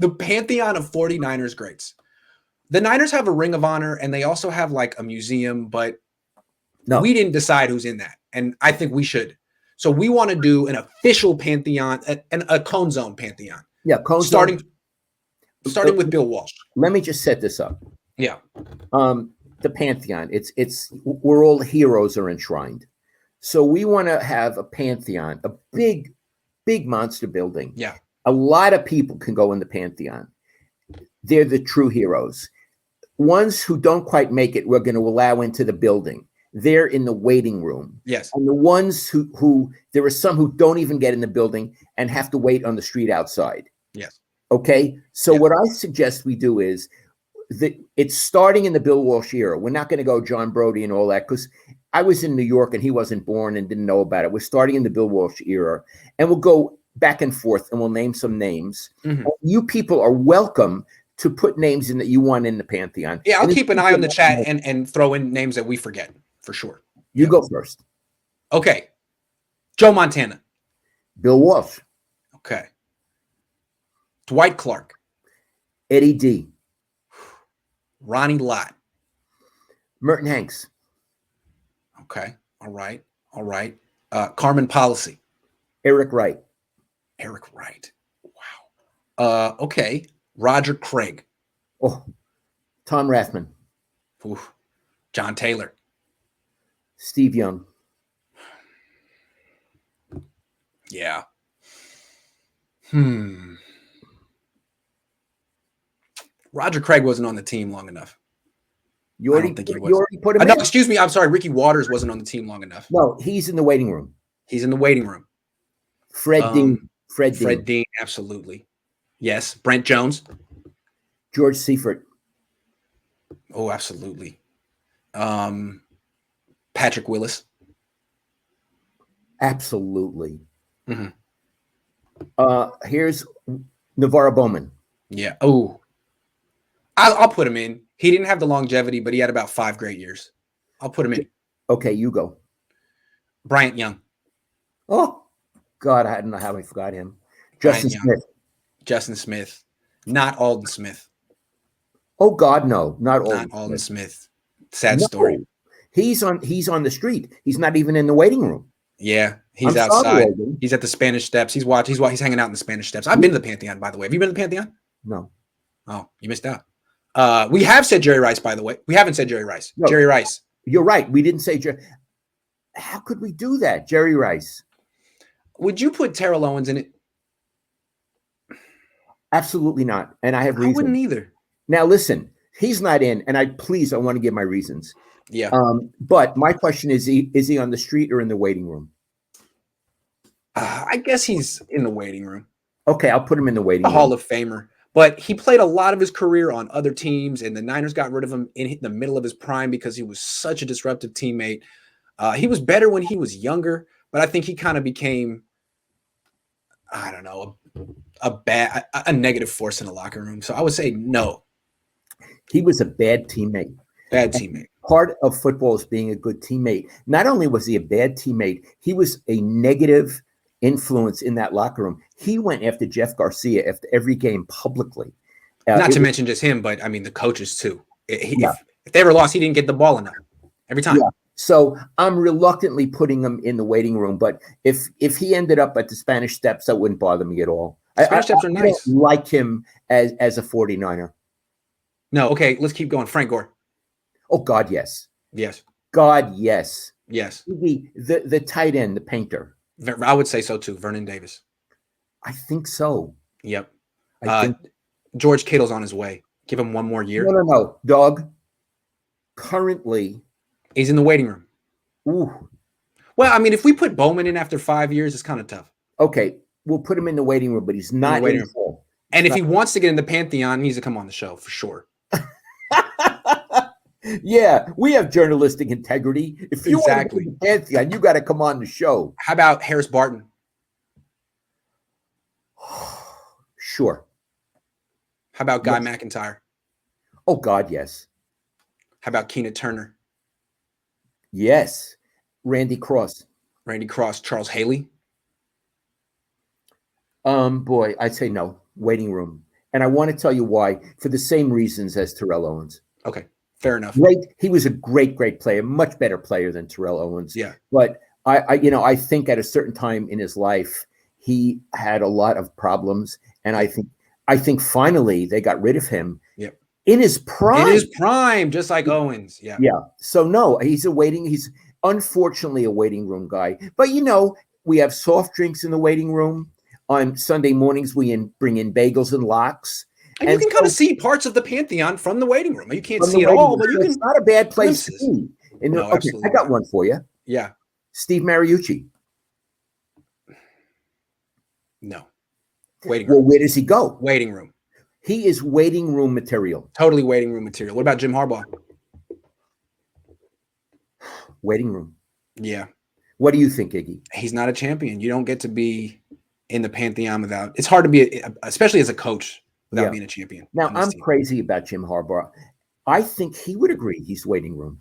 the Pantheon of 49ers greats. The Niners have a Ring of Honor, and they also have like a museum, but we didn't decide who's in that. And I think we should. So we want to do an official Pantheon, a Cohn Zone Pantheon. Yeah, Cohn starting with Bill Walsh. Let me just set this up. Yeah. The Pantheon, it's where all heroes are enshrined. So we want to have a Pantheon, a big monster building. Yeah. A lot of people can go in the Pantheon. They're the true heroes. Ones who don't quite make it, we're going to allow into the building. They're in the waiting room. Yes. And the ones who there are some who don't even get in the building and have to wait on the street outside. Yes. Okay. So what I suggest we do is that it's starting in the Bill Walsh era. We're not going to go John Brody and all that, because I was in New York and he wasn't born and didn't know about it. We're starting in the Bill Walsh era, and we'll go back and forth and we'll name some names. Mm-hmm. You people are welcome to put names in that you want in the Pantheon. Yeah, I'll keep an eye on the chat and throw in names that we forget for sure. You go first. Okay. Joe Montana. Bill Walsh. Okay. Dwight Clark. Eddie D. Ronnie Lott. Merton Hanks. Okay. All right. Carmen Policy. Eric Wright. Wow. Okay. Roger Craig. Oh, Tom Rathman. Ooh. John Taylor. Steve Young. Yeah. Roger Craig wasn't on the team long enough. I don't think he was. You already put him in? No, excuse me. I'm sorry. Ricky Waters wasn't on the team long enough. No, he's in the waiting room. Fred Dean. Fred Dean, absolutely. Yes. Brent Jones. George Seifert. Oh, absolutely. Patrick Willis. Absolutely. Mm-hmm. Here's Navarro Bowman. Yeah. Oh, I'll put him in. He didn't have the longevity, but he had about 5 great years. I'll put him in. Okay, you go. Bryant Young. Oh, God, I don't know how I forgot him. Justin Smith. Not Alden Smith. Oh, God, no. Not Alden Smith. Sad story. He's on the street. He's not even in the waiting room. Yeah, he's outside. He's at the Spanish Steps. He's hanging out in the Spanish Steps. I've been to the Pantheon, by the way. Have you been to the Pantheon? No. Oh, you missed out. We have said Jerry Rice, by the way. We haven't said Jerry Rice. No, Jerry Rice. You're right. We didn't say Jerry. How could we do that? Jerry Rice. Would you put Terrell Owens in it? Absolutely not. And I have reasons. I wouldn't either. Now, listen, he's not in, and I want to give my reasons. Yeah. But my question is he on the street or in the waiting room? I guess he's in the waiting room. Okay, I'll put him in the waiting room. Hall of Famer. But he played a lot of his career on other teams, and the Niners got rid of him in the middle of his prime because he was such a disruptive teammate. He was better when he was younger, but I think he kind of became, I don't know, a negative force in the locker room. So I would say no. He was a bad teammate. Part of football is being a good teammate. Not only was he a bad teammate, he was a negative influence in that locker room. He went after Jeff Garcia after every game publicly. Not to mention just him, but I mean the coaches too. If they ever lost, he didn't get the ball enough every time. Yeah. So I'm reluctantly putting him in the waiting room. But if he ended up at the Spanish Steps, that wouldn't bother me at all. Spanish Steps are nice. I don't like him as a 49er. No, okay, let's keep going. Frank Gore. Oh God, yes. Yes. God, yes. Yes. The tight end, the painter. I would say so too. Vernon Davis. I think so. Yep. George Kittle's on his way. Give him one more year. No. Dog. Currently. He's in the waiting room. Ooh. Well, I mean, if we put Bowman in after 5 years, it's kind of tough. Okay. We'll put him in the waiting room, but he's not in the full. And if he wants to get in the Pantheon, he needs to come on the show for sure. Yeah, we have journalistic integrity. If you want to be in the Pantheon, you got to come on the show. How about Harris Barton? Sure. How about Guy McIntyre? Oh, God, yes. How about Keena Turner? Yes. Randy Cross. Charles Haley? Boy, I'd say no. Waiting room. And I want to tell you why, for the same reasons as Terrell Owens. Okay, fair enough. He was a great player, much better player than Terrell Owens. Yeah. But I think at a certain time in his life, he had a lot of problems. And I think finally they got rid of him. Yep. In his prime. Just like Owens. Yeah. Yeah. So no, he's unfortunately a waiting room guy. But we have soft drinks in the waiting room. On Sunday mornings, we bring in bagels and lox. And you can kind of see parts of the Pantheon from the waiting room. You can't see it all, but you can. It's not a bad place to be. No, okay, I got one for you. Yeah. Steve Mariucci. No. Waiting room. Well, where does he go? Waiting room. He is waiting room material. Totally waiting room material. What about Jim Harbaugh? Waiting room. Yeah. What do you think, Iggy? He's not a champion. You don't get to be in the Pantheon without. It's hard to be, especially as a coach, without being a champion. Now, I'm crazy about Jim Harbaugh. I think he would agree he's waiting room.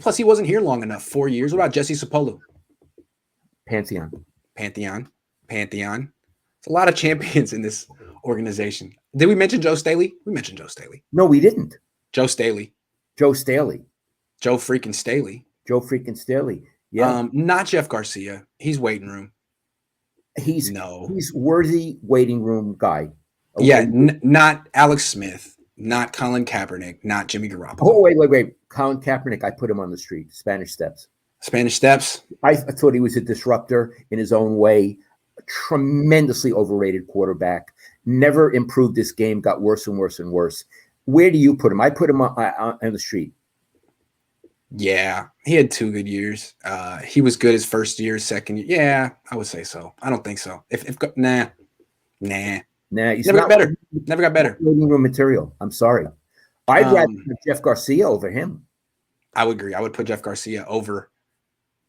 Plus, he wasn't here long enough. 4 years. What about Jesse Sapolu? Pantheon. It's a lot of champions in this organization. Did we mention Joe Staley? We mentioned Joe Staley. No, we didn't. Joe Staley. Joe freaking Staley. Yeah. Not Jeff Garcia. He's waiting room. He's worthy waiting room guy. Okay. Yeah, not Alex Smith, not Colin Kaepernick, not Jimmy Garoppolo. Oh, wait. Colin Kaepernick, I put him on the street. Spanish Steps. I thought he was a disruptor in his own way. A tremendously overrated quarterback. Never improved this game. Got worse and worse and worse. Where do you put him? I put him on the street. Yeah, he had 2 good years. He was good his first year, second year. Yeah, I would say so. I don't think so. Nah. He's never got better. Waiting room material. I'm sorry. I'd rather put Jeff Garcia over him. I would agree. I would put Jeff Garcia over.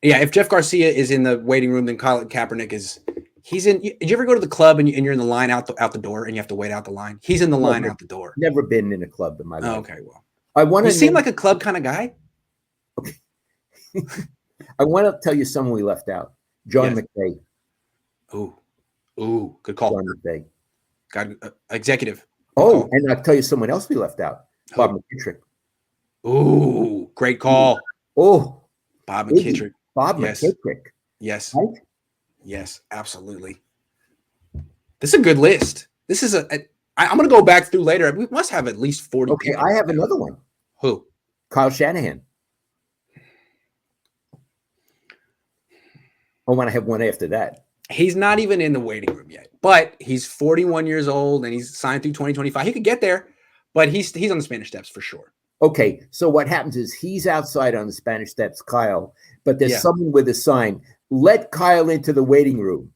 Yeah, if Jeff Garcia is in the waiting room, then Colin Kaepernick is. He's in. Did you ever go to the club and you're in the line out the door and you have to wait out the line? He's in the line out the door. Never been in a club in my life. Oh, okay, well, you seem like a club kind of guy. Okay. I want to tell you someone we left out. John McVay. Ooh, good call. John McVay. Executive. Oh, and I'll tell you someone else we left out. Bob McKittrick. Ooh, great call. Oh, Bob McKittrick. McKittrick. Yes. Right? Yes, absolutely. This is a good list. This is I'm going to go back through later. We must have at least 40. Okay, people. I have another one. Who? Kyle Shanahan. I want to have one after that. He's not even in the waiting room yet, but he's 41 years old and he's signed through 2025. He could get there, but he's on the Spanish Steps for sure. Okay, so what happens is he's outside on the Spanish Steps, Kyle, but there's someone with a sign. Let Kyle into the waiting room.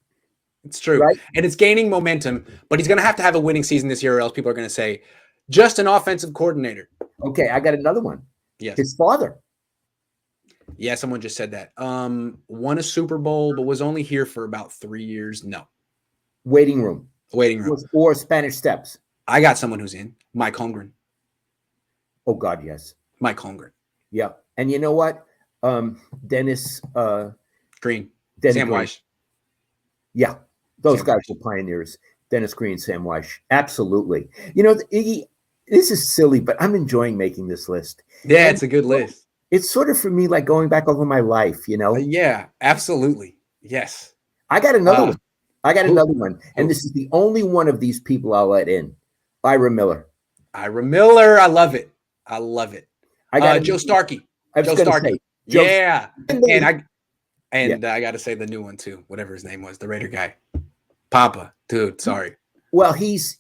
It's true. Right? And it's gaining momentum, but he's going to have a winning season this year or else people are going to say, just an offensive coordinator. Okay, I got another one. Yes. His father. Yeah, someone just said that. Won a Super Bowl, but was only here for about 3 years. No. Waiting room. Or Spanish Steps. I got someone who's in. Mike Holmgren. Oh, God, yes. Mike Holmgren. Yeah. And you know what? Dennis Green. Dennis Sam Green. Weish. Yeah. Those guys were pioneers. Dennis Green, Sam Weish. Absolutely. You know, Iggy, this is silly, but I'm enjoying making this list. Yeah, it's a good list. It's sort of for me like going back over my life, you know? Yeah, absolutely. Yes. I got another one. Another one. And this is the only one of these people I'll let in. Ira Miller. I love it. I got Joe Starkey. Joe Starkey. Yeah. And I got to say the new one too, whatever his name was, the Raider guy. Papa, dude, sorry. Well, he's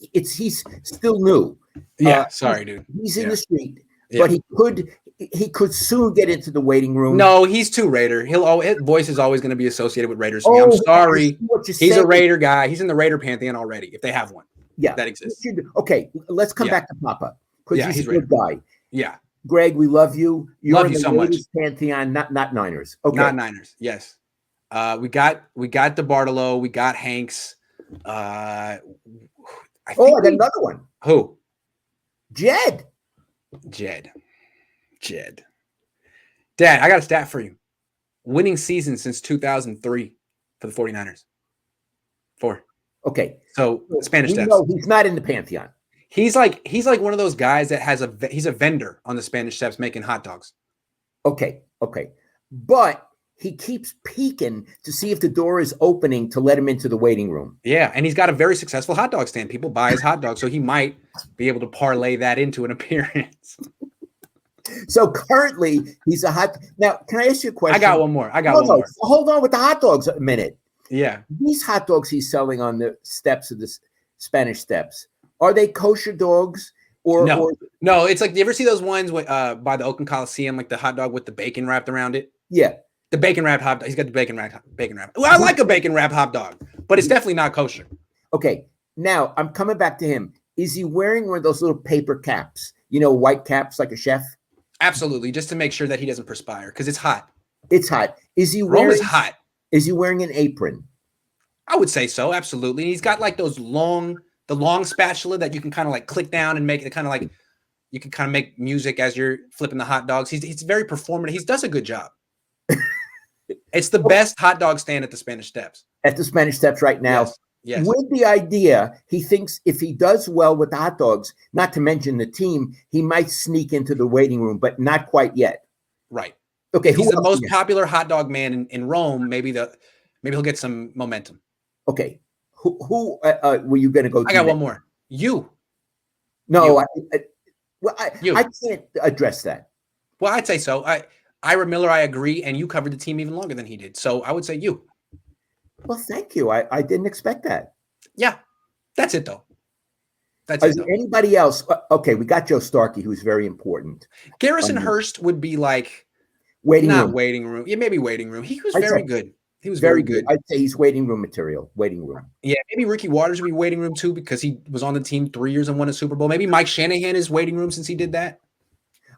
still new. Yeah, sorry, dude. He's in the street, but he could soon get into the waiting room. No, he's too Raider. His voice is always going to be associated with Raiders. I'm sorry. He's a Raider guy. He's in the Raider Pantheon already, if they have one. Yeah. That exists. Okay, let's come back to Papa. Because he's a good guy. Yeah. Greg, we love you. Love you so much. Pantheon, not Niners. Okay. Not Niners. Yes. We got DeBartolo. We got Hanks. I got another one. Who? Jed. Dad, I got a stat for you. Winning season since 2003 for the 49ers. 4. Okay. So Spanish We Steps. know he's not in the Pantheon. He's like one of those guys that he's a vendor on the Spanish Steps making hot dogs. Okay. But he keeps peeking to see if the door is opening to let him into the waiting room. Yeah, and he's got a very successful hot dog stand. People buy his hot dogs, so he might be able to parlay that into an appearance. So currently, he's a hot. Now, can I ask you a question? I got one more. Hold on with the hot dogs a minute. Yeah. These hot dogs he's selling on the steps of the Spanish Steps, are they kosher dogs? No, it's like, you ever see those ones by the Oakland Coliseum, like the hot dog with the bacon wrapped around it? Yeah. The bacon wrapped hot dog. He's got the bacon wrap. Well, I like a bacon wrap hot dog, but it's definitely not kosher. Okay. Now I'm coming back to him. Is he wearing one of those little paper caps? You know, white caps like a chef? Absolutely, just to make sure that he doesn't perspire because it's hot. It's hot. Rome is hot. Is he wearing an apron? I would say so, absolutely. He's got like the long spatula that you can kind of like click down and make it kind of like you can kind of make music as you're flipping the hot dogs. He's very performative. He does a good job. It's the best hot dog stand at the Spanish Steps. At the Spanish Steps right now. Yes. With the idea, he thinks if he does well with the hot dogs, not to mention the team, he might sneak into the waiting room, but not quite yet. Right. Okay. He's the most popular hot dog man in Rome. Maybe he'll get some momentum. Okay. Who were you going to go to? I got one more. You. No, you. I can't address that. Well, I'd say so. Ira Miller, I agree, and you covered the team even longer than he did. So I would say you. Well, thank you. I didn't expect that. Yeah, that's it though. Anybody else? Okay, we got Joe Starkey, who's very important. Garrison Hurst would be like waiting room. Yeah, maybe waiting room. He was very good. He was very good. I'd say he's waiting room material. Waiting room. Yeah, maybe Ricky Waters would be waiting room too because he was on the team 3 years and won a Super Bowl. Maybe Mike Shanahan is waiting room since he did that.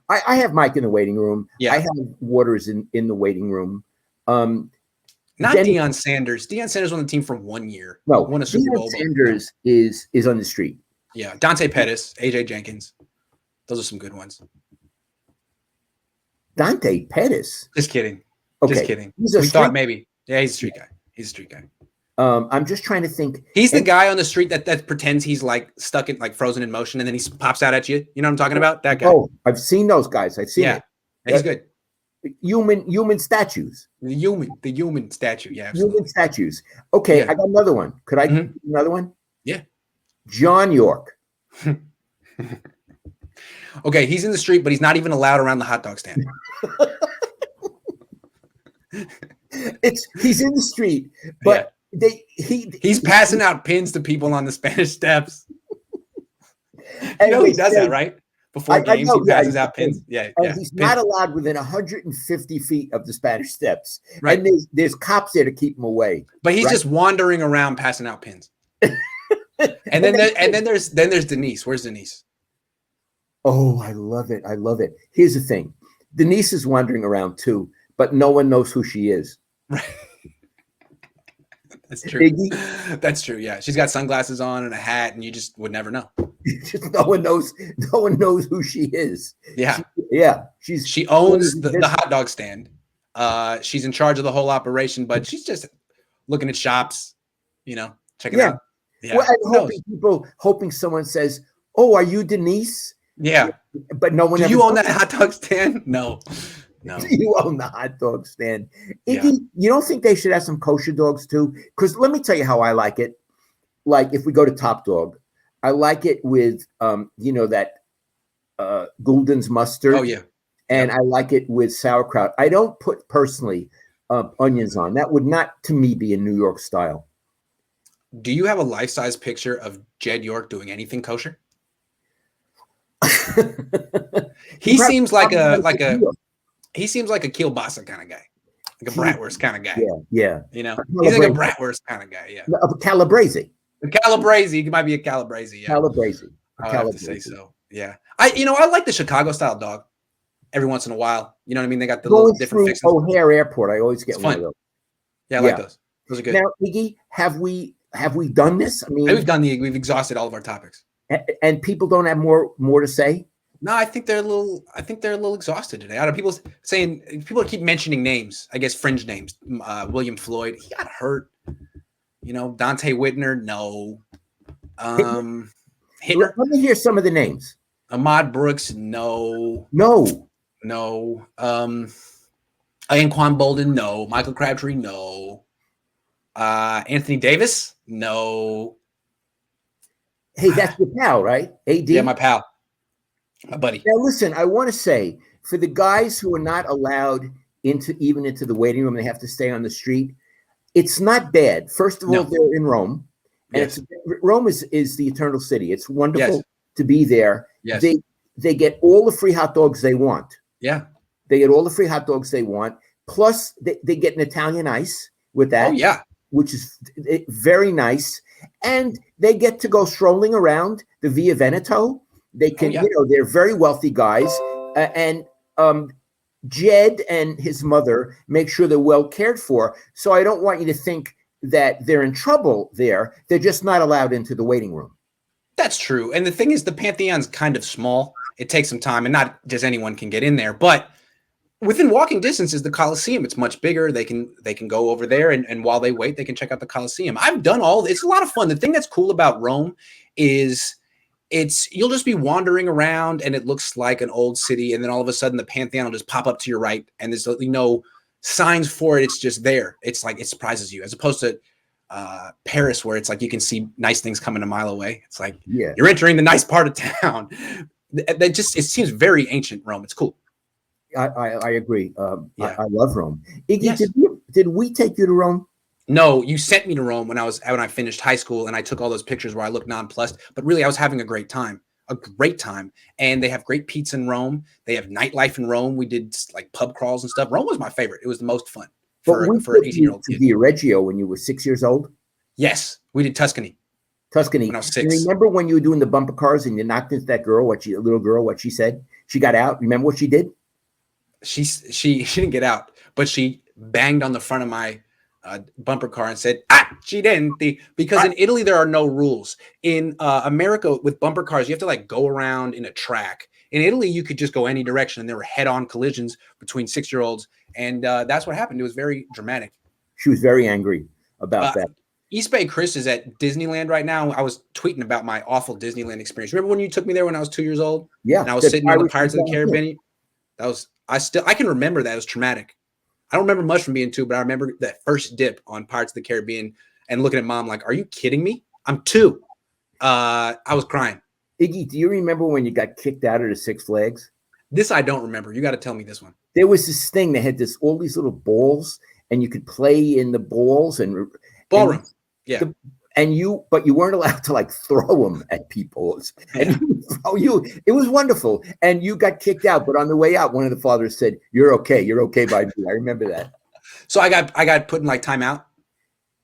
I have Mike in the waiting room. Yeah. I have Waters in the waiting room. Not Deion Sanders. Deion Sanders on the team for 1 year. No, won a Super Bowl. Sanders is on the street. Yeah, Dante Pettis, AJ Jenkins. Those are some good ones. Dante Pettis. Just kidding. Okay. Just kidding. We thought maybe. Yeah, he's a street guy. He's a street guy. I'm just trying to think. He's the guy on the street that pretends he's like stuck in like frozen in motion, and then he pops out at you. You know what I'm talking about? That guy. Oh, I've seen those guys. I've seen it. Yeah, he's good. Human statues. The human statue. Yeah, absolutely. Human statues. Okay, yeah. I got another one. Could I do another one? Yeah. John York. Okay, he's in the street, but he's not even allowed around the hot dog stand. He's in the street, but he's passing out pins to people on the Spanish Steps. He does that, right? Before games, he passes out pins. Yeah, he's not allowed within 150 feet of the Spanish Steps, right? And there's cops there to keep him away. But he's just wandering around passing out pins. and then there's Denise. Where's Denise? Oh, I love it. I love it. Here's the thing. Denise is wandering around too, but no one knows who she is. Right. That's true. That's true. Yeah. She's got sunglasses on and a hat, and you just would never know. No one knows who she is. Yeah. She owns the hot dog stand. She's in charge of the whole operation, but she's just looking at shops, checking out. Yeah. Well, hoping someone says, "Oh, are you Denise?" Yeah. But no one. Do you own that hot dog stand? No. You own the hot dog stand. Iggy, you don't think they should have some kosher dogs too? Because let me tell you how I like it. Like if we go to Top Dog, I like it with that Gulden's mustard. Oh yeah. And I like it with sauerkraut. I don't put personally onions on. That would not to me be a New York style. Do you have a life-size picture of Jed York doing anything kosher? He seems like a kielbasa kind of guy, like a bratwurst kind of guy. Yeah. He's like a bratwurst kind of guy. Yeah. A calabrese. He might be a calabrese. Yeah. Calabrese. I have to say so. Yeah. I like the Chicago style dog. Every once in a while, you know what I mean. They got the little different fixings. O'Hare Airport. I always get one of those. Yeah, I like those. Those are good. Now, Iggy, have we done this? I mean, we've exhausted all of our topics, and people don't have more to say. No, I think they're a little exhausted today. I don't know, people keep mentioning names. I guess fringe names. William Floyd, he got hurt. Dante Whitner, no. Let Hitter, me hear some of the names. Ahmad Brooks, no. No. Anquan Bolden, no. Michael Crabtree, no. Anthony Davis, no. Hey, that's your pal, right? AD? Yeah, my pal, my buddy. Now, listen, I want to say, for the guys who are not allowed into the waiting room, they have to stay on the street. It's not bad. First of all, they're in Rome, and Yes. Rome is the eternal city. It's wonderful Yes. to be there. Yes. They get all the free hot dogs they want. Yeah. They get all the free hot dogs they want. Plus, they get an Italian ice with that. Oh, yeah. Which is very nice. And they get to go strolling around the Via Veneto. They can, they're very wealthy guys. And Jed and his mother make sure they're well cared for. So I don't want you to think that they're in trouble there. They're just not allowed into the waiting room. That's true. And the thing is, the Pantheon's kind of small. It takes some time, and not just anyone can get in there. But within walking distance is the Coliseum. It's much bigger. They can go over there, and while they wait, they can check out the Coliseum. I've done all. It's a lot of fun. The thing that's cool about Rome is you'll just be wandering around, and it looks like an old city, and then all of a sudden the Pantheon will just pop up to your right, and there's no signs for it. It's just there. It's like it surprises you, as opposed to Paris, where it's like you can see nice things coming a mile away. It's like you're entering the nice part of town. It seems very ancient Rome. It's cool. I agree. I love Rome. Iggy, yes. Did we take you to Rome? No, you sent me to Rome when I finished high school, and I took all those pictures where I looked nonplussed. But really, I was having a great time. And they have great pizza in Rome. They have nightlife in Rome. We did like pub crawls and stuff. Rome was my favorite. It was the most fun for an 18-year-old kid. Via Reggio when you were 6 years old? Yes, we did Tuscany. When I was 6. You remember when you were doing the bumper cars and you knocked into that girl? What she said? She got out. Remember what she did? She didn't get out, but she banged on the front of my bumper car and said accidenti, because in Italy there are no rules. In America with bumper cars, you have to like go around in a track. In Italy, you could just go any direction, and there were head-on collisions between 6-year-olds, and that's what happened. It was very dramatic. She was very angry about that. East Bay Chris is at Disneyland right now. I was tweeting about my awful Disneyland experience. Remember when you took me there when I was 2 years old? Yeah. And I was sitting on the Pirates of the Caribbean. I can remember that. It was traumatic. I don't remember much from being 2, but I remember that first dip on Pirates of the Caribbean and looking at Mom like, are you kidding me? I'm 2. I was crying. Iggy, do you remember when you got kicked out of the Six Flags? This I don't remember. You got to tell me this one. There was this thing that had all these little balls, and you could play in the balls and ballroom. But you weren't allowed to like throw them at people. And it was wonderful. And you got kicked out, but on the way out, one of the fathers said, "You're okay. You're okay by me." I remember that. So I got put in like timeout.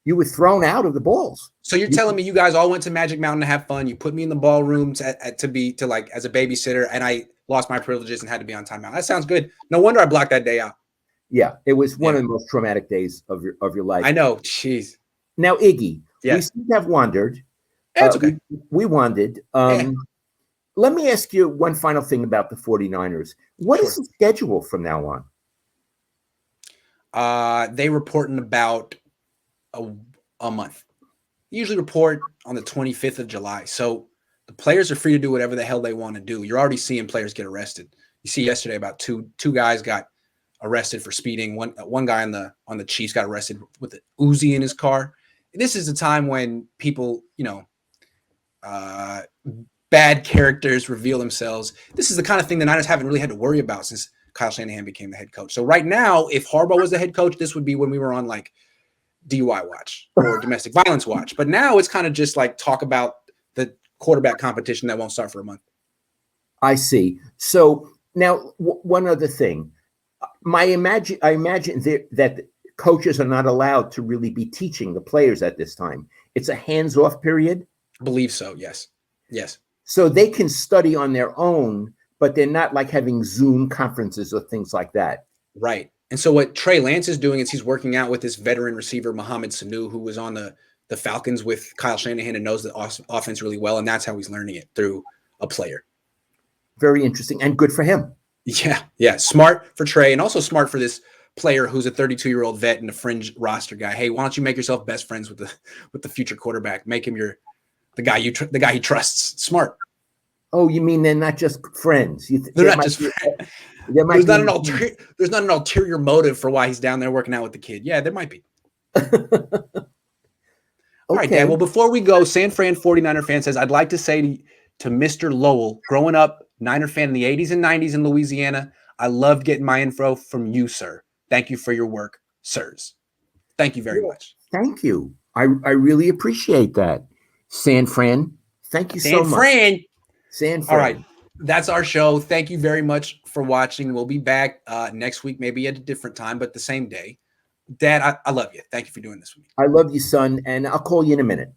You were thrown out of the balls. So you're telling me you guys all went to Magic Mountain to have fun. You put me in the ballroom to as a babysitter, and I lost my privileges and had to be on timeout. That sounds good. No wonder I blocked that day out. Yeah, it was one of the most traumatic days of your life. I know. Jeez. Now, Iggy, we seem to have wandered. That's okay. We wandered. Let me ask you one final thing about the 49ers. What is the schedule from now on? They report in about a month. Usually report on the 25th of July. So the players are free to do whatever the hell they want to do. You're already seeing players get arrested. You see yesterday about two guys got arrested for speeding. One guy on the Chiefs got arrested with an Uzi in his car. This is a time when people, bad characters reveal themselves. This is the kind of thing the Niners haven't really had to worry about since Kyle Shanahan became the head coach. So right now, if Harbaugh was the head coach, this would be when we were on like DUI watch or domestic violence watch. But now it's kind of just like talk about the quarterback competition that won't start for a month. I see. So now one other thing. I imagine that coaches are not allowed to really be teaching the players at this time. It's a hands-off period? I believe so, yes. Yes. So they can study on their own, but they're not like having Zoom conferences or things like that. Right. And so what Trey Lance is doing is he's working out with this veteran receiver, Mohamed Sanu, who was on the Falcons with Kyle Shanahan and knows the offense really well, and that's how he's learning it, through a player. Very interesting and good for him. Yeah. Smart for Trey, and also smart for this player who's a 32-year-old vet and a fringe roster guy. Hey, why don't you make yourself best friends with the future quarterback? Make him the guy he trusts. Smart. Oh, you mean they're not just friends? They're not just friends. There's not an ulterior motive for why he's down there working out with the kid. Yeah, there might be. All right, Dad. Well, before we go, San Fran 49er fan says, I'd like to say to Mr. Lowell, growing up Niner fan in the 80s and 90s in Louisiana, I loved getting my info from you, sir. Thank you for your work, sirs. Thank you very much. Thank you. I really appreciate that. San Fran, thank you so much. San Fran. All right. That's our show. Thank you very much for watching. We'll be back next week, maybe at a different time, but the same day. Dad, I love you. Thank you for doing this with me. I love you, son, and I'll call you in a minute.